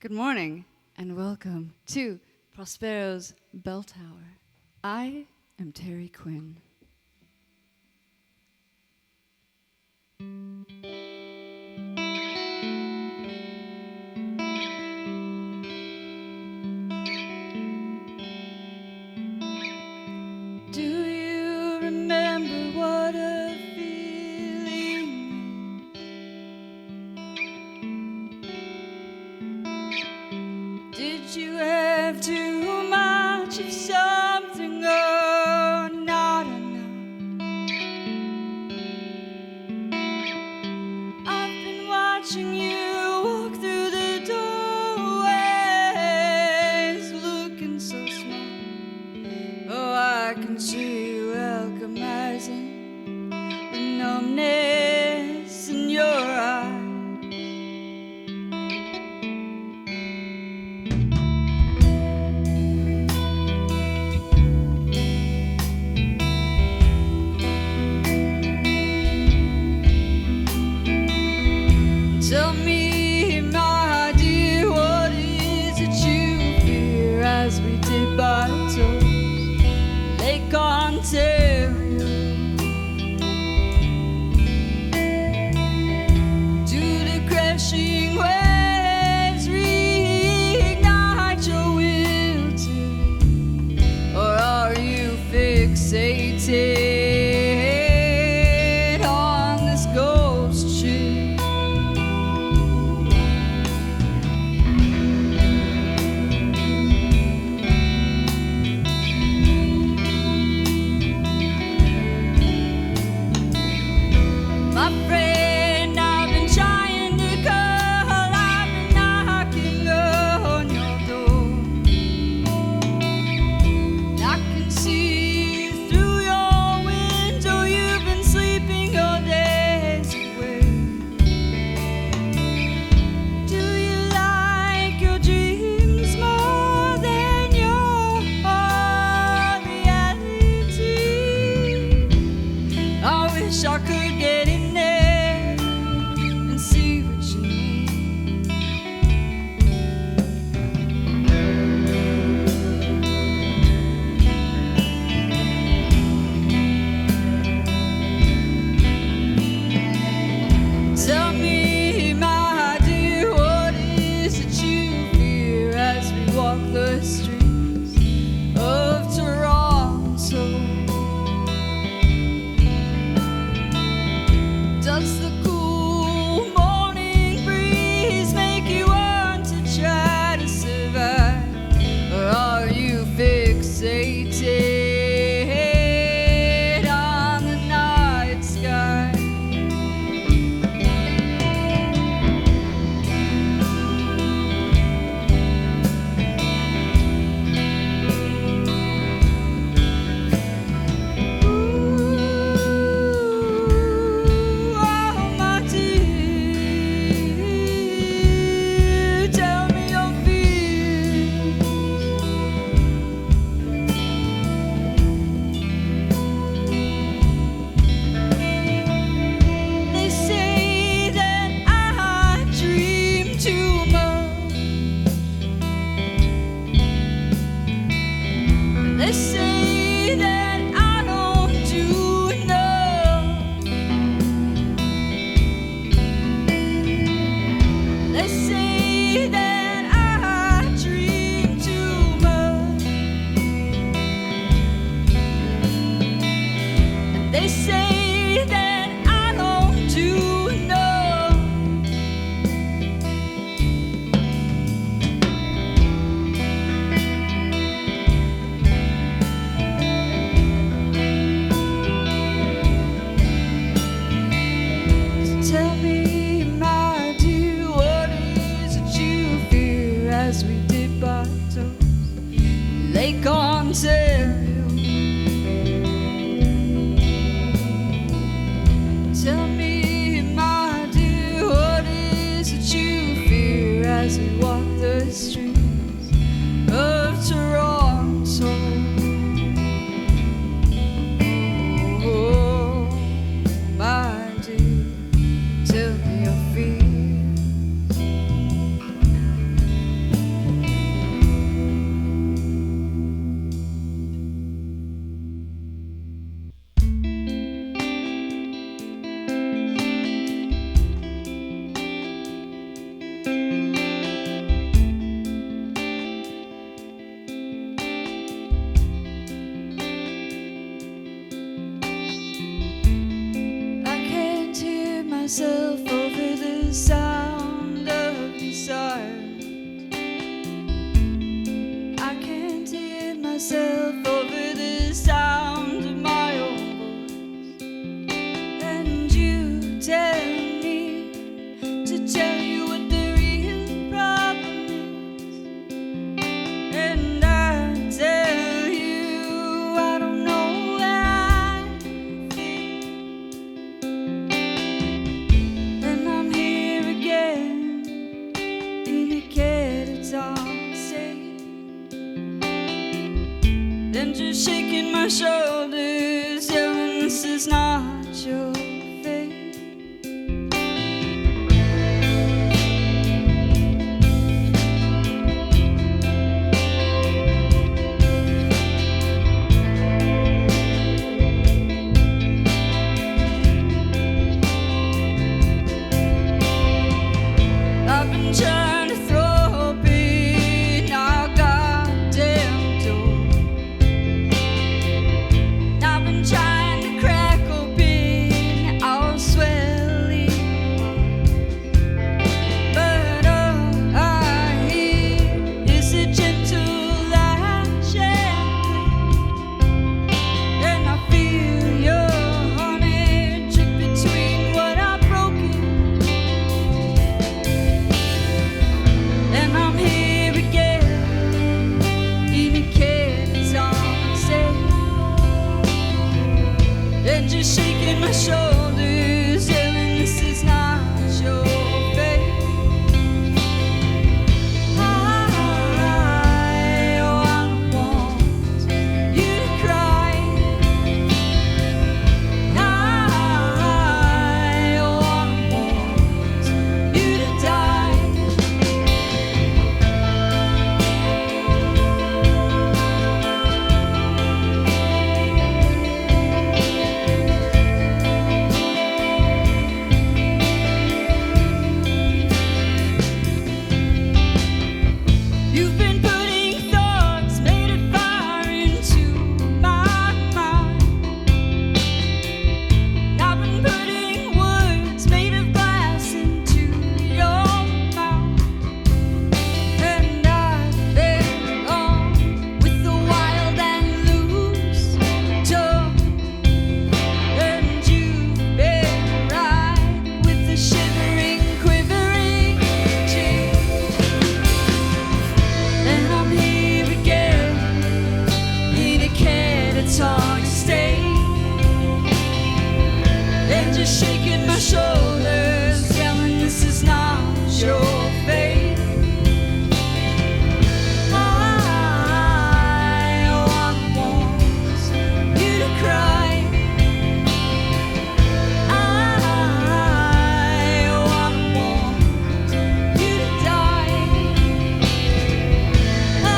Good morning, and welcome to Prospero's Bell Tower. I am Teri Quin. Do you remember what a feeling is? Did you have too much of something or not enough? I've been watching you walk through the doorways, looking so small. Oh, I can see you alchemizing the numbness in your eyes. Tell me, my dear, what is it you fear as we dip our toes? Lake Ontario. Do the crashing waves reignite your will too? Or are you fixated on this ghost ship? My friend, I've been trying to call, I've been knocking on your door. I can see through your window, you've been sleeping your days away. Do you like your dreams more than your reality? I wish I could get in there and see what you need. Tell me, my dear, what is it you fear as we walk the streets of Toronto? Does the cool morning breeze make you want to try to survive? Or are you fixated on the night sky? Ooh, oh my dear, tell me your fears. They say that I dream too much. They say that I don't do enough. They say that I dream too much. They say that I don't do enough. So tell me, my dear, what is it you fear as we dip our toes? Lake Ontario. Tell me, my dear, what is it you fear as we walk the streets of Toronto? Oh, my dear, tell me your fears. myself over the sound of desire. I can't hear myself over the sound of my own voice. And you tell me to tell you what the real problem is. And I tell you I don't know where I feel. And I'm here again in a catatonic state. Then just shaking my shoulders, yelling this is not your fate. I've been trying to throw open our goddamn door. I've been trying to crack open our swelling heart. But all I hear is a gentle lash and plea. And I feel your honey drip between what I've broken. And I'm here again in a catatonic state. And just shaking my shoulders, yelling this is not your fate. I want you to cry. I want you to die. You've been putting thoughts made of fire into my mind. I've been putting words made of glass into your mouth. And I've been on with the wild and loose tongue. And you've been right with the shivering, quivering cheek. And I'm here again in a catatonic state. And just shaking my shoulders, yelling this is not your fate. I want you to cry. I want you to die. I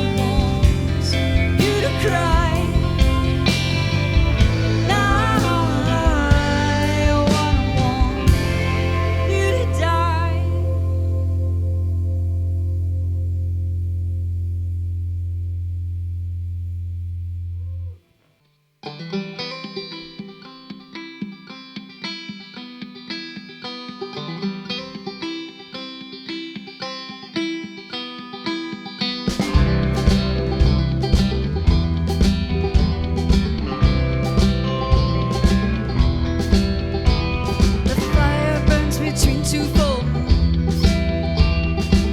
want you to cry. I want you to die. The fire burns between two full moons,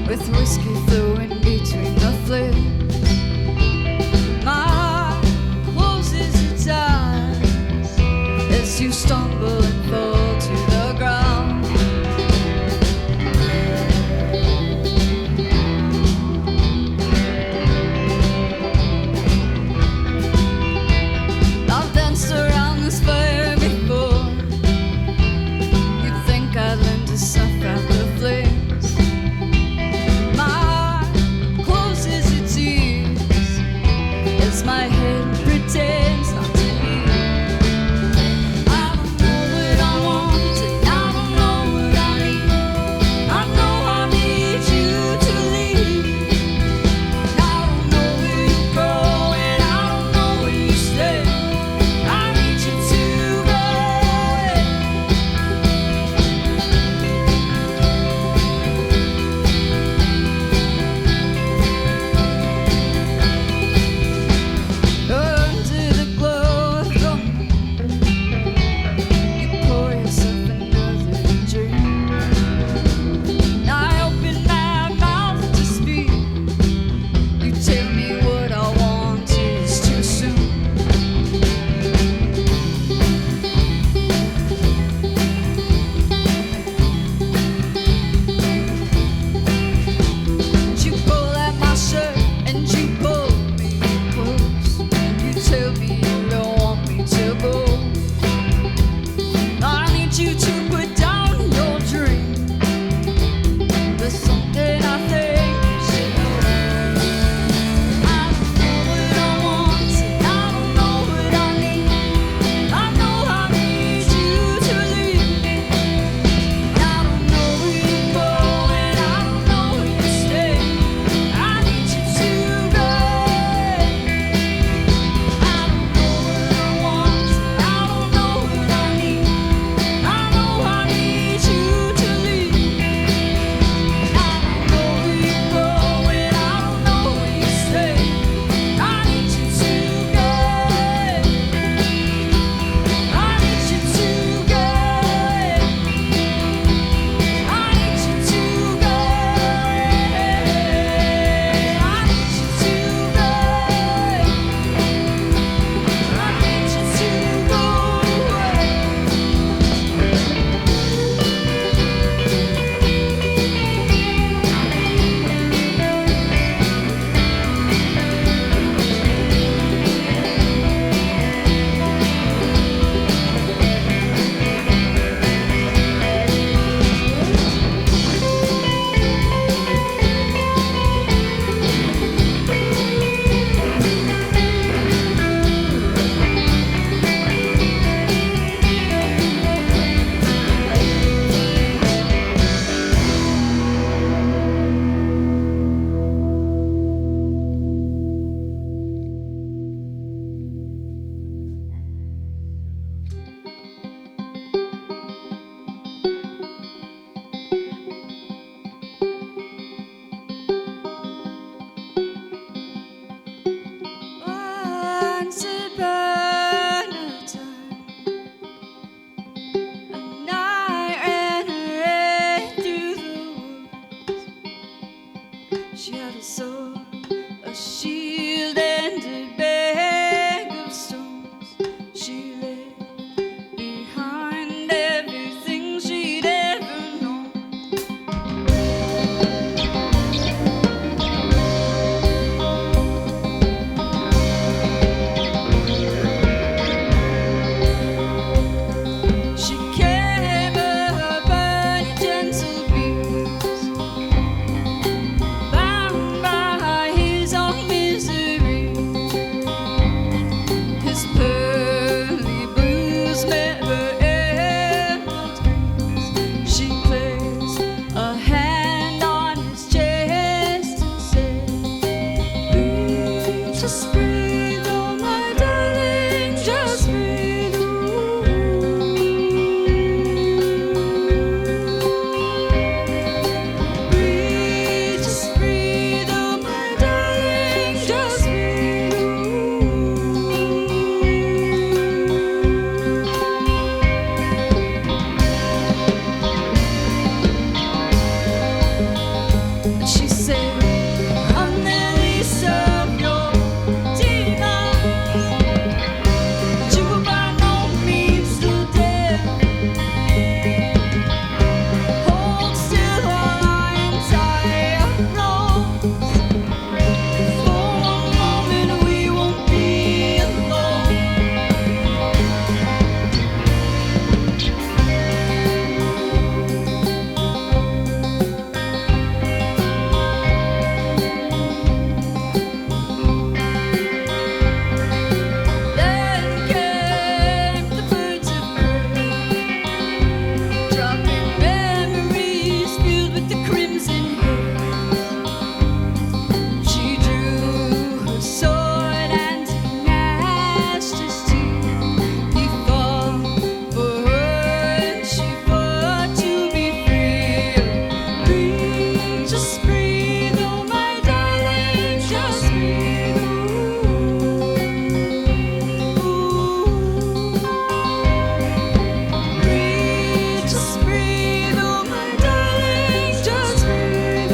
with whiskey flowing between the flames. My heart closes its eyes as you stumble and fall to the ground. I've danced around this fire before. You'd think I'd learn to snuff out the flames. My heart closes its ears as my head pretends not to hear. I don't know Just breathe, oh my darling, just breathe. Breathe, just breathe, oh my darling, just breathe. And she said, I'm the least of your demons, but you were by no means too dead. Hold still while I untie your ropes. For one moment we won't be alone. Then came the birds of prey, dropping memories filled with the crimson haze. She drew her sword and gnashed his teeth. He fought for her and she fought to be free. Breathe, just breathe, oh my darling, just breathe. Breathe, just breathe, oh my darling, just breathe.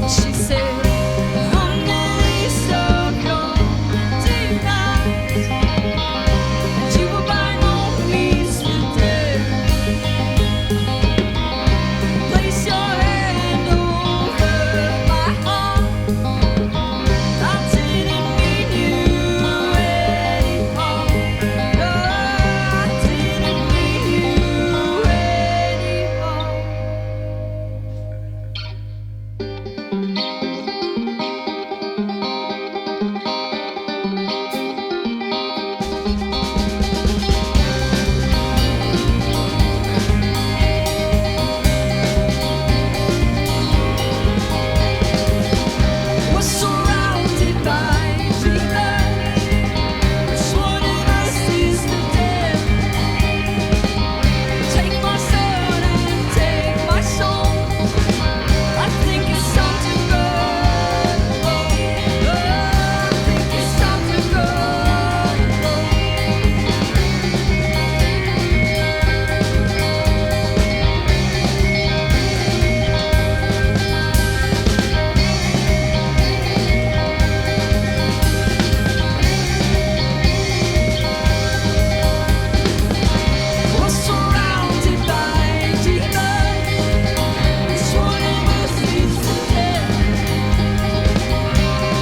She said, I'm the least of your demons, but you were by no means too dead. Place your hand over my heart. I didn't mean you any harm. No, I didn't mean you any harm. We're surrounded by demons. Which one of us is the dead? Take my sword and take my soul. I think it's time to go. I think it's time to go. We're surrounded by demons. Which one of us is the dead?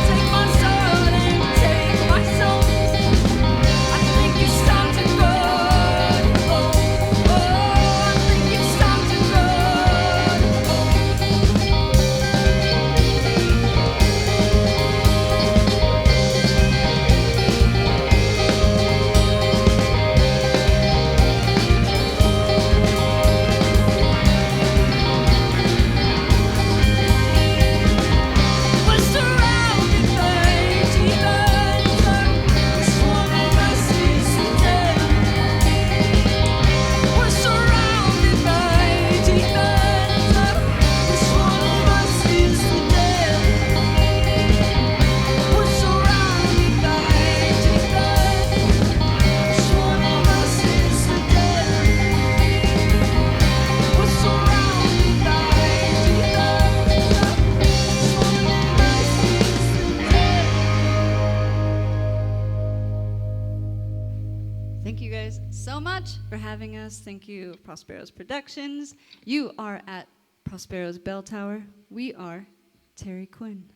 Take my sword and take my soul. I think it's time to go. I think it's time to go. We're surrounded by demons. Which one of us is the dead? We're surrounded by demons. Which one of us is the dead? We're surrounded by demons. Which one of us is the dead? We're surrounded by demons. Which one of us is the dead? Thank you guys so much for having us. Thank you, Prospero's Productions. You are at Prospero's Bell Tower. We are Teri Quin.